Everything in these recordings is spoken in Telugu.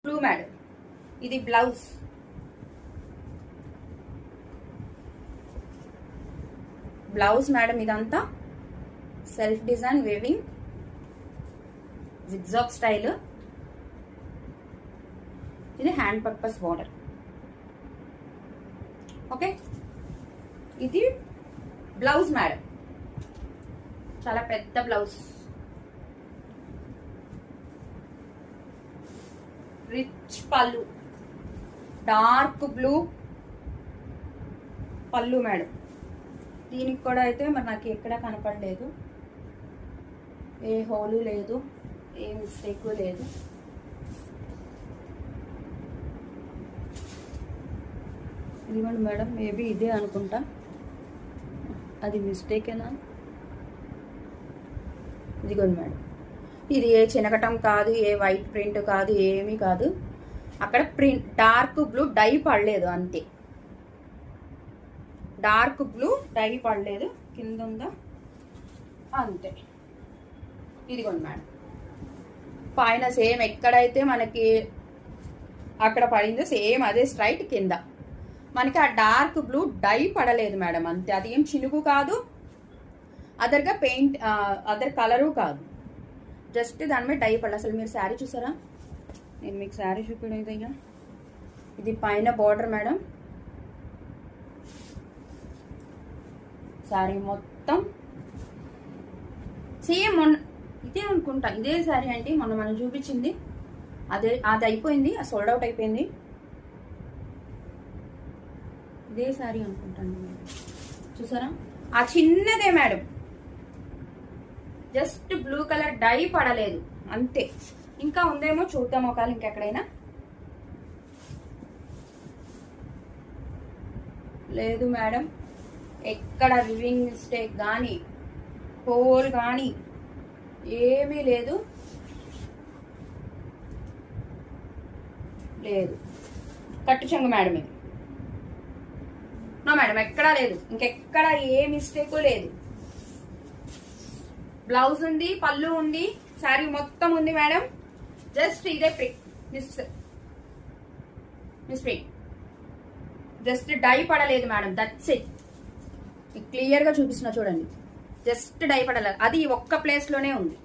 బ్లూ మేడం, ఇది బ్లౌజ్. బ్లౌజ్ మేడం, ఇదంతా self design weaving zigzag style. ఇది హ్యాండ్ పర్పస్ బార్డర్. ఓకే, ఇది బ్లౌజ్ మేడం, చాలా పెద్ద బ్లౌజ్. రిచ్ పళ్ళు, డార్క్ బ్లూ పళ్ళు మేడం. దీనికి కూడా అయితే మరి నాకు ఎక్కడా కనపడలేదు, ఏ హోలు లేదు, ఏ మిస్టేక్ లేదు. ఇదిగోండి మేడం, మేబీ ఇదే అనుకుంటా, అది మిస్టేకేనా? ఇదిగోండి మేడం, ఇది ఏ చినకటం కాదు, ఏ వైట్ ప్రింట్ కాదు, ఏమీ కాదు. అక్కడ ప్రింట్ డార్క్ బ్లూ డై పడలేదు అంతే, డార్క్ బ్లూ డై పడలేదు, కింద ఉందా అంతే. ఇదిగోండి మేడం, పైన సేమ్ ఎక్కడైతే మనకి అక్కడ పడిందో సేమ్ అదే స్ట్రైట్ కింద. మనకి ఆ డార్క్ బ్లూ డై పడలేదు మేడం అంతే. అది ఏం చినుగు కాదు, అదర్గా పెయింట్ అదర్ కలరు కాదు, జస్ట్ దాని మీద డై పడలేదు. అసలు మీరు శారీ చూసారా? నేను మీకు శారీ చూపించదయ్యా. ఇది పైన బార్డర్ మేడం, శారీ మొత్తం సేమ్ ఇదే అనుకుంటా, ఇదే శారీ అండి మొన్న మనం చూపించింది. అది అయిపోయింది, సోల్డ్ అవుట్ అయిపోయింది. ఇదే శారీ అనుకుంటాను మేడం, చూసారా? ఆ చిన్నదే madam, just blue colour die పడలేదు అంతే. ఇంకా ఉందేమో చూద్దాం ఒకవేళ ఇంకెక్కడైనా. లేదు మేడం, ఎక్కడ రివింగ్ మిస్టేక్ కానీ హోల్ కానీ ఏమీ లేదు. లేదు కట్టు చెంగు మేడం, ఇది నో మేడం, ఎక్కడా లేదు, ఇంకెక్కడ ఏ మిస్టేక్ లేదు. బ్లౌజ్ ఉంది, పళ్ళు ఉంది, శారీ మొత్తం ఉంది మేడం. జస్ట్ ఇదే మిస్ ప్రింట్, జస్ట్ డై పడలేదు మేడం, దట్స్ ఇట్. క్లియర్ గా చూపిస్తున్నా చూడండి, జస్ట్ డై పడలేదు, అది ఒక్క ప్లేస్ లోనే ఉంది.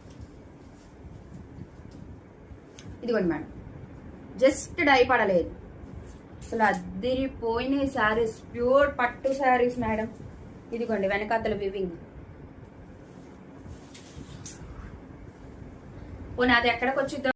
ఇదిగోండి మేడం, జస్ట్ డై పడలేదు. అసలు అదిరిపోయినాయి శారీస్, ప్యూర్ పట్టు శారీస్ మేడం. ఇదిగోండి వెనకాతల వివింగ్. పోనీ అది ఎక్కడికి వచ్చిందో